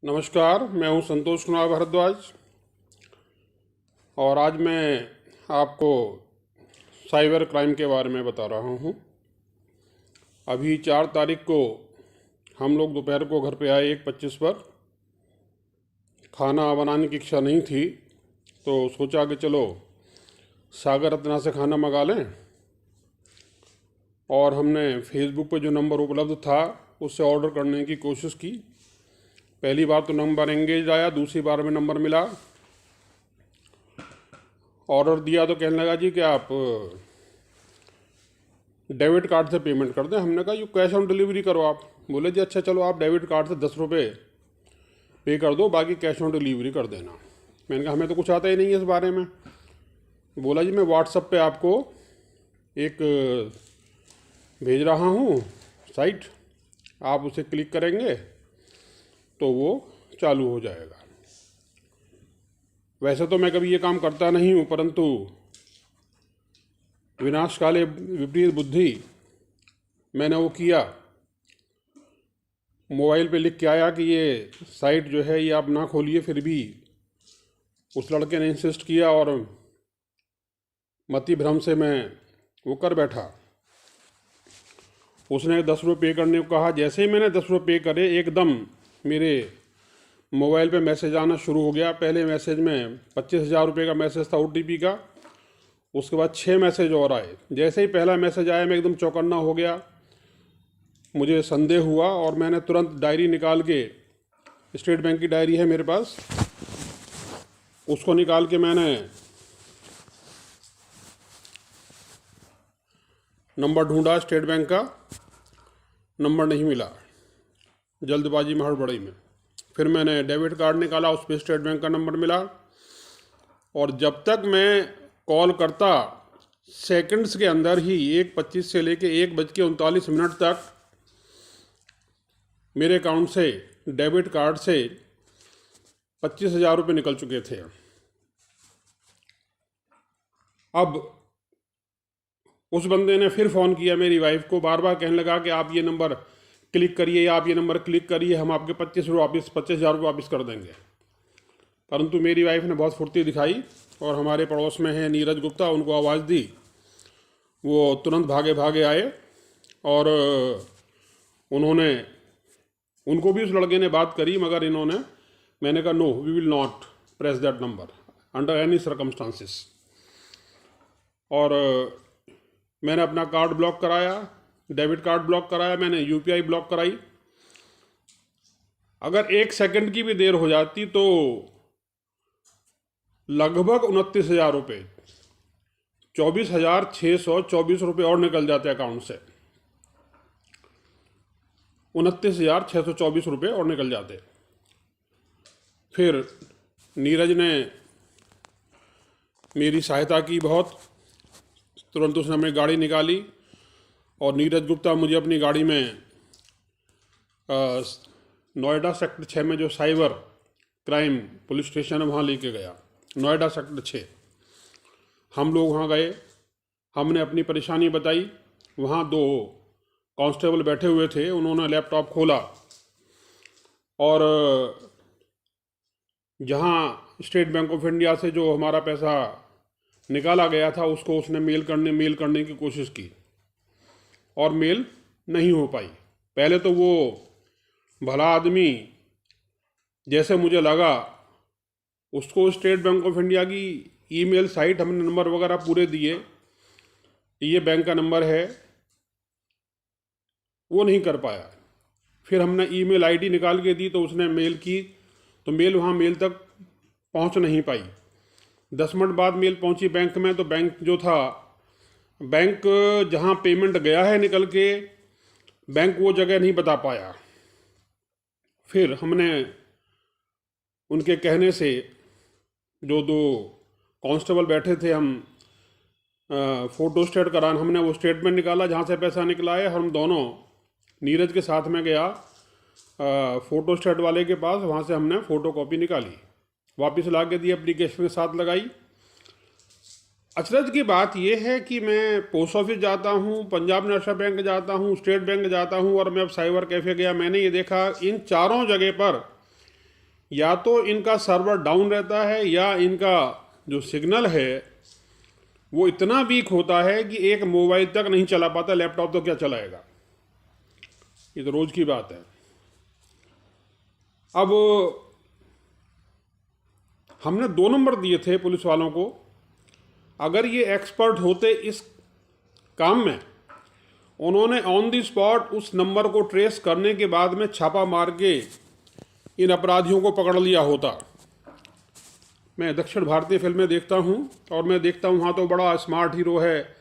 नमस्कार, मैं हूं संतोष कुमार भारद्वाज और आज मैं आपको साइबर क्राइम के बारे में बता रहा हूं। अभी 4 तारीख को हम लोग दोपहर को घर पे आए 1:25 पर। खाना बनाने की इच्छा नहीं थी तो सोचा कि चलो सागर रत्ना से खाना मंगा लें, और हमने फेसबुक पर जो नंबर उपलब्ध था उससे ऑर्डर करने की कोशिश की। पहली बार तो नंबर एंगेज आया, दूसरी बार में नंबर मिला। ऑर्डर दिया तो कहने लगा जी कि आप डेबिट कार्ड से पेमेंट कर दें। हमने कहा यू कैश ऑन डिलीवरी करो आप। बोले जी अच्छा चलो आप डेबिट कार्ड से 10 रुपये पे कर दो, बाकी कैश ऑन डिलीवरी कर देना। मैंने कहा हमें तो कुछ आता ही नहीं है इस बारे में। बोला जी मैं व्हाट्सएप पे आपको एक भेज रहा हूँ साइट, आप उसे क्लिक करेंगे तो वो चालू हो जाएगा। वैसे तो मैं कभी ये काम करता नहीं हूँ, परंतु विनाश काले विपरीत बुद्धि, मैंने वो किया। मोबाइल पे लिख के आया कि ये साइट जो है ये आप ना खोलिए, फिर भी उस लड़के ने इंसिस्ट किया और मति भ्रम से मैं वो कर बैठा। उसने 10 रुपये पे करने को कहा। जैसे ही मैंने 10 रुपये पे करे एकदम मेरे मोबाइल पे मैसेज आना शुरू हो गया। पहले मैसेज में 25,000 रुपये का मैसेज था OTP का, उसके बाद 6 मैसेज और आए। जैसे ही पहला मैसेज आया मैं एकदम चौकन्ना हो गया, मुझे संदेह हुआ और मैंने तुरंत डायरी निकाल के, स्टेट बैंक की डायरी है मेरे पास, उसको निकाल के मैंने नंबर ढूंढा स्टेट बैंक का, नंबर नहीं मिला जल्दबाजी में, हड़बड़ी में। फिर मैंने डेबिट कार्ड निकाला, उस पर स्टेट बैंक का नंबर मिला, और जब तक मैं कॉल करता सेकंड्स के अंदर ही 1:25 से लेके 1:39 तक मेरे अकाउंट से डेबिट कार्ड से 25,000 रुपये निकल चुके थे। अब उस बंदे ने फिर फ़ोन किया मेरी वाइफ को, बार बार कहने लगा कि आप ये नंबर क्लिक करिए या आप ये नंबर क्लिक करिए, हम आपके 25,000 रुपये वापस कर देंगे। परंतु मेरी वाइफ ने बहुत फुर्ती दिखाई और हमारे पड़ोस में है नीरज गुप्ता, उनको आवाज़ दी। वो तुरंत भागे भागे आए और उनको भी उस लड़के ने बात करी, मगर मैंने कहा no we will not press that number under any circumstances. और मैंने अपना कार्ड ब्लॉक कराया, डेबिट कार्ड ब्लॉक कराया, मैंने UPI ब्लॉक कराई। अगर 1 सेकंड की भी देर हो जाती तो लगभग 29,000 रुपये, 24,624 रुपये और निकल जाते अकाउंट से। 29,624 रुपये और निकल जाते। फिर नीरज ने मेरी सहायता की बहुत। तुरंत उसने अपनी गाड़ी निकाली और नीरज गुप्ता मुझे अपनी गाड़ी में नोएडा सेक्टर 6 में जो साइबर क्राइम पुलिस स्टेशन है वहाँ लेके गया। नोएडा सेक्टर 6 हम लोग वहाँ गए, हमने अपनी परेशानी बताई। वहाँ 2 कांस्टेबल बैठे हुए थे, उन्होंने लैपटॉप खोला और जहाँ स्टेट बैंक ऑफ इंडिया से जो हमारा पैसा निकाला गया था उसको उसने मेल करने की कोशिश की और मेल नहीं हो पाई। पहले तो वो भला आदमी, जैसे मुझे लगा, उसको स्टेट बैंक ऑफ इंडिया की ईमेल साइट, हमने नंबर वगैरह पूरे दिए, ये बैंक का नंबर है, वो नहीं कर पाया। फिर हमने ईमेल आईडी निकाल के दी तो उसने मेल की, तो मेल वहाँ मेल तक पहुँच नहीं पाई। 10 मिनट बाद मेल पहुँची बैंक में, तो बैंक जो था, बैंक जहाँ पेमेंट गया है निकल के, बैंक वो जगह नहीं बता पाया। फिर हमने उनके कहने से, जो 2 कांस्टेबल बैठे थे, हम फ़ोटो स्टेट कराने, हमने वो स्टेटमेंट निकाला जहाँ से पैसा निकला है। हम दोनों नीरज के साथ में गया फ़ोटो स्टेट वाले के पास, वहाँ से हमने फ़ोटो कॉपी निकाली, वापस ला के दी, एप्लीकेशन के साथ लगाई। अचरज की बात यह है कि मैं पोस्ट ऑफिस जाता हूँ, पंजाब नेशनल बैंक जाता हूँ, स्टेट बैंक जाता हूँ, और मैं अब साइबर कैफ़े गया, मैंने ये देखा इन चारों जगह पर या तो इनका सर्वर डाउन रहता है या इनका जो सिग्नल है वो इतना वीक होता है कि एक मोबाइल तक नहीं चला पाता, लैपटॉप तो क्या चलाएगा। ये तो रोज़ की बात है। अब हमने 2 नंबर दिए थे पुलिस वालों को। अगर ये एक्सपर्ट होते इस काम में, उन्होंने ऑन द स्पॉट उस नंबर को ट्रेस करने के बाद में छापा मार के इन अपराधियों को पकड़ लिया होता। मैं दक्षिण भारतीय फिल्में देखता हूँ और मैं देखता हूँ वहाँ तो बड़ा स्मार्ट हीरो है,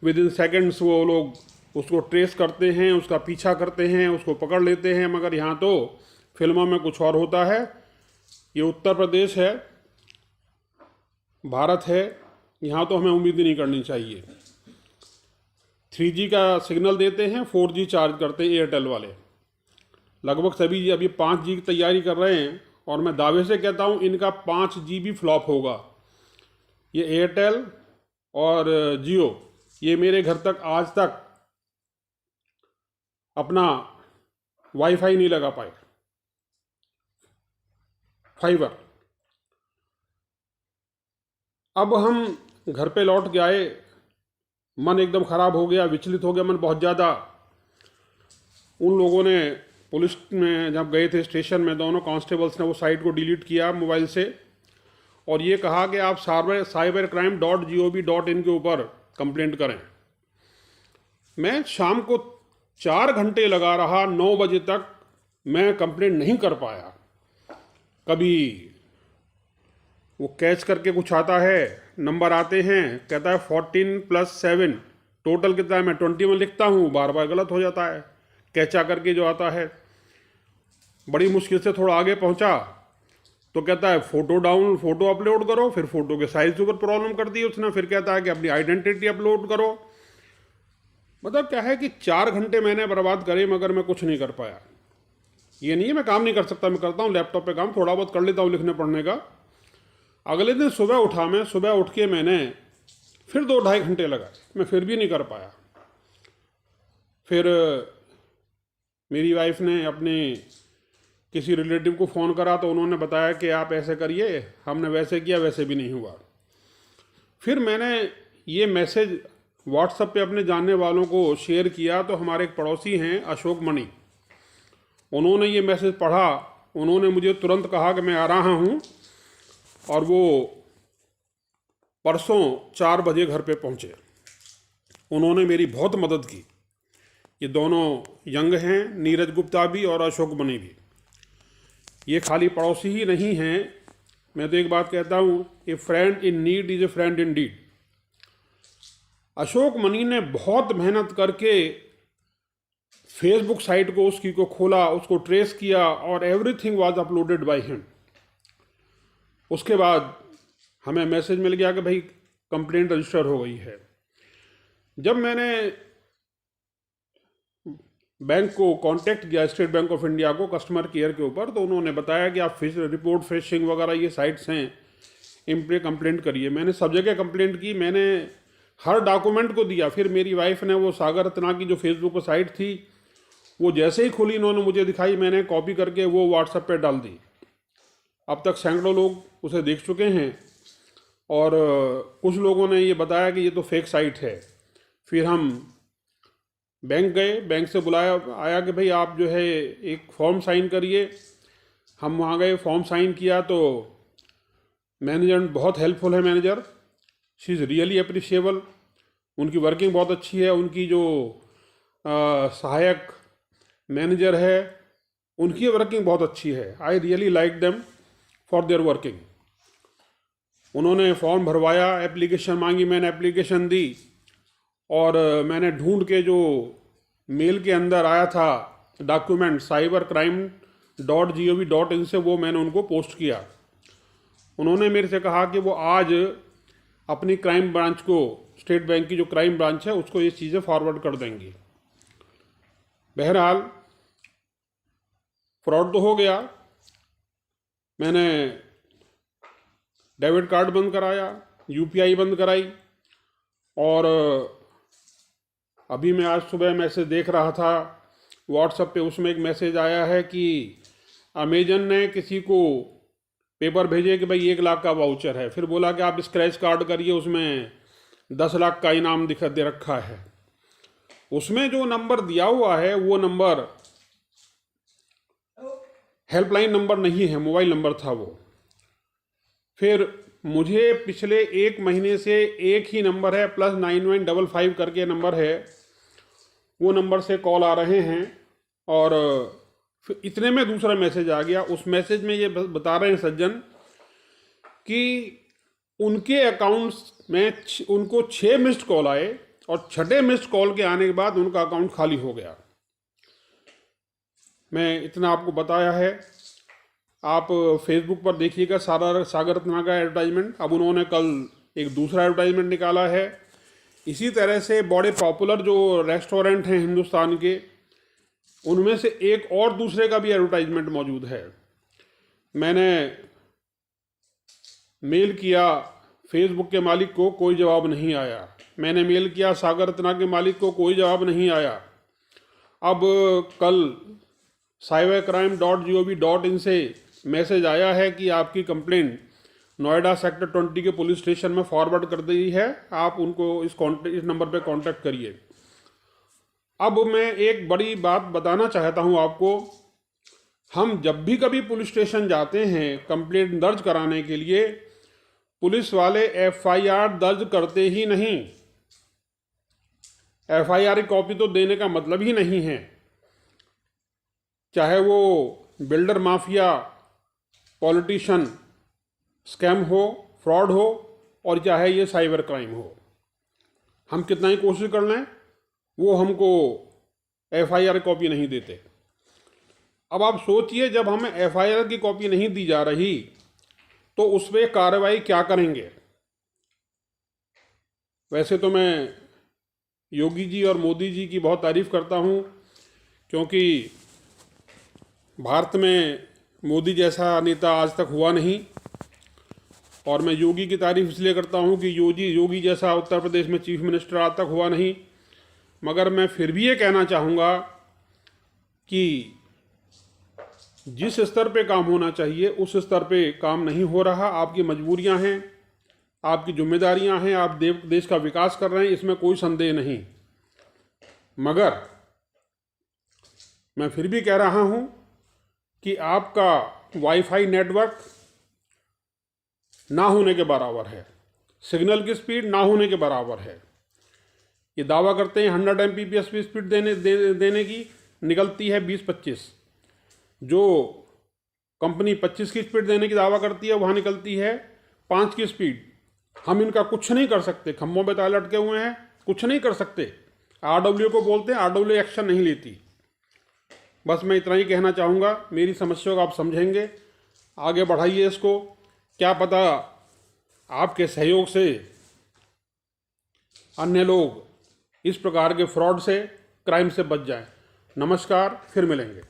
विद इन सेकेंड्स वो लोग उसको ट्रेस करते हैं, उसका पीछा करते हैं, उसको पकड़ लेते हैं। मगर यहाँ तो फिल्मों में कुछ और होता है। ये उत्तर प्रदेश है, भारत है, यहाँ तो हमें उम्मीद ही नहीं करनी चाहिए। 3G का सिग्नल देते हैं, 4G चार्ज करते हैं एयरटेल वाले। लगभग सभी अभी 5G की तैयारी कर रहे हैं और मैं दावे से कहता हूँ इनका 5G भी फ्लॉप होगा। ये एयरटेल और जियो ये मेरे घर तक आज तक अपना वाईफाई नहीं लगा पाए, फाइबर। अब हम घर पे लौट के आए, मन एकदम ख़राब हो गया, विचलित हो गया मन बहुत ज़्यादा। उन लोगों ने पुलिस में जब गए थे स्टेशन में, दोनों कांस्टेबल्स ने वो साइट को डिलीट किया मोबाइल से और ये कहा कि आप cybercrime.gov.in के ऊपर कंप्लेंट करें। मैं शाम को 4 घंटे लगा रहा, 9 बजे तक मैं कंप्लेंट नहीं कर पाया। कभी वो कैच करके कुछ आता है, नंबर आते हैं, कहता है 14 + 7 टोटल कितना है, मैं 21 लिखता हूँ, बार बार गलत हो जाता है कैचा करके जो आता है। बड़ी मुश्किल से थोड़ा आगे पहुँचा तो कहता है फ़ोटो अपलोड करो, फिर फ़ोटो के साइज़ के ऊपर प्रॉब्लम कर दी उसने, फिर कहता है कि अपनी आइडेंटिटी अपलोड करो। मतलब क्या है कि 4 घंटे मैंने बर्बाद करे मगर मैं कुछ नहीं कर पाया। ये नहीं है मैं काम नहीं कर सकता, मैं करता हूँ लैपटॉप पे काम, थोड़ा बहुत कर लेता हूँ लिखने पढ़ने का। अगले दिन सुबह उठा, मैं सुबह उठ के मैंने फिर 2-2.5 घंटे लगा, मैं फिर भी नहीं कर पाया। फिर मेरी वाइफ ने अपने किसी रिलेटिव को फ़ोन करा तो उन्होंने बताया कि आप ऐसे करिए, हमने वैसे किया, वैसे भी नहीं हुआ। फिर मैंने ये मैसेज व्हाट्सएप पे अपने जानने वालों को शेयर किया तो हमारे एक पड़ोसी हैं अशोक मणि, उन्होंने ये मैसेज पढ़ा, उन्होंने मुझे तुरंत कहा कि मैं आ रहा हूँ और वो परसों 4 बजे घर पे पहुँचे। उन्होंने मेरी बहुत मदद की। ये दोनों यंग हैं, नीरज गुप्ता भी और अशोक मणि भी। ये खाली पड़ोसी ही नहीं हैं, मैं तो एक बात कहता हूँ, a friend in need is a friend indeed. Ashok Mani ने बहुत मेहनत करके फेसबुक साइट को उसकी को खोला, उसको ट्रेस किया और everything was uploaded by him. उसके बाद हमें मैसेज मिल गया कि भाई कंप्लेंट रजिस्टर हो गई है। जब मैंने बैंक को कांटेक्ट किया, स्टेट बैंक ऑफ इंडिया को, कस्टमर केयर के ऊपर, तो उन्होंने बताया कि आप रिपोर्ट फिशिंग वगैरह ये साइट्स हैं, इन पर कंप्लेंट करिए। मैंने सब जगह कंप्लेंट की, मैंने हर डॉक्यूमेंट को दिया। फिर मेरी वाइफ ने वो सागर रत्ना की जो फेसबुक पर साइट थी वो जैसे ही खुली इन्होंने मुझे दिखाई, मैंने कॉपी करके वो व्हाट्सएप पे डाल दी। अब तक सैकड़ों लोग उसे देख चुके हैं और कुछ लोगों ने ये बताया कि ये तो फेक साइट है। फिर हम बैंक गए, बैंक से बुलाया आया कि भाई आप जो है एक फॉर्म साइन करिए। हम वहाँ गए, फॉर्म साइन किया तो मैनेजर बहुत हेल्पफुल है, manager she is really appreciable, उनकी वर्किंग बहुत अच्छी है। उनकी जो सहायक मैनेजर है उनकी वर्किंग बहुत अच्छी है। I really like them for their working. उन्होंने फॉर्म भरवाया, एप्लीकेशन मांगी, मैंने एप्लीकेशन दी और मैंने ढूंढ के जो मेल के अंदर आया था डॉक्यूमेंट cybercrime.gov.in से, वो मैंने उनको पोस्ट किया। उन्होंने मेरे से कहा कि वो आज अपनी क्राइम ब्रांच को, स्टेट बैंक की जो क्राइम ब्रांच है उसको ये चीज़ें फॉरवर्ड कर देंगी। बहरहाल फ्रॉड तो हो गया। मैंने डेबिट कार्ड बंद कराया, यूपीआई बंद कराई और अभी मैं आज सुबह मैसेज देख रहा था व्हाट्सएप पे, उसमें एक मैसेज आया है कि अमेजन ने किसी को पेपर भेजे कि भाई 1 लाख का वाउचर है, फिर बोला कि आप स्क्रैच कार्ड करिए, उसमें 10 लाख का इनाम दे रखा है। उसमें जो नंबर दिया हुआ है वो नंबर हेल्पलाइन नंबर नहीं है, मोबाइल नंबर था वो। फिर मुझे पिछले 1 महीने से एक ही नंबर है, +9155 करके नंबर है, वो नंबर से कॉल आ रहे हैं। और फिर इतने में दूसरा मैसेज आ गया। उस मैसेज में ये बता रहे हैं सज्जन कि उनके अकाउंट्स में उनको 6 मिस्ड कॉल आए और 6ठे मिस्ड कॉल के आने के बाद उनका अकाउंट खाली हो गया। मैं इतना आपको बताया है। आप फेसबुक पर देखिएगा सागर रत्ना का एडवर्टाइजमेंट। अब उन्होंने कल एक दूसरा एडवर्टाइजमेंट निकाला है। इसी तरह से बड़े पॉपुलर जो रेस्टोरेंट हैं हिंदुस्तान के, उनमें से एक और दूसरे का भी एडवर्टाइजमेंट मौजूद है। मैंने मेल किया फेसबुक के मालिक को, कोई जवाब नहीं आया। मैंने मेल किया सागर रत्ना के मालिक को, कोई जवाब नहीं आया। अब कल cybercrime.gov.in से मैसेज आया है कि आपकी कंप्लेंट नोएडा सेक्टर 20 के पुलिस स्टेशन में फॉरवर्ड कर दी है, आप उनको इस नंबर पे कांटेक्ट करिए। अब मैं एक बड़ी बात बताना चाहता हूं आपको। हम जब भी कभी पुलिस स्टेशन जाते हैं कंप्लेंट दर्ज कराने के लिए, पुलिस वाले FIR दर्ज करते ही नहीं। FIR की कॉपी तो देने का मतलब ही नहीं है, चाहे वो बिल्डर माफिया, पॉलिटिशियन स्कैम हो, फ्रॉड हो, और चाहे ये साइबर क्राइम हो। हम कितना ही कोशिश कर लें, वो हमको FIR कॉपी नहीं देते। अब आप सोचिए, जब हमें FIR की कॉपी नहीं दी जा रही तो उस पर कार्रवाई क्या करेंगे। वैसे तो मैं योगी जी और मोदी जी की बहुत तारीफ़ करता हूँ, क्योंकि भारत में मोदी जैसा नेता आज तक हुआ नहीं। और मैं योगी की तारीफ़ इसलिए करता हूँ कि योगी जैसा उत्तर प्रदेश में चीफ मिनिस्टर आज तक हुआ नहीं। मगर मैं फिर भी ये कहना चाहूँगा कि जिस स्तर पे काम होना चाहिए उस स्तर पे काम नहीं हो रहा। आपकी मजबूरियां हैं, आपकी जिम्मेदारियां हैं, आप देश का विकास कर रहे हैं, इसमें कोई संदेह नहीं। मगर मैं फिर भी कह रहा हूं कि आपका वाईफाई नेटवर्क ना होने के बराबर है, सिग्नल की स्पीड ना होने के बराबर है। ये दावा करते हैं 100 Mbps की स्पीड देने की, निकलती है 20-25। जो कंपनी 25 की स्पीड देने की दावा करती है वहाँ निकलती है 5 की स्पीड। हम इनका कुछ नहीं कर सकते, खम्भों पे ताले लटके हुए हैं, कुछ नहीं कर सकते। RW को बोलते हैं, RW एक्शन नहीं लेती। बस मैं इतना ही कहना चाहूँगा। मेरी समस्या को आप समझेंगे, आगे बढ़ाइए इसको। क्या पता आपके सहयोग से अन्य लोग इस प्रकार के फ्रॉड से, क्राइम से बच जाएं। नमस्कार, फिर मिलेंगे।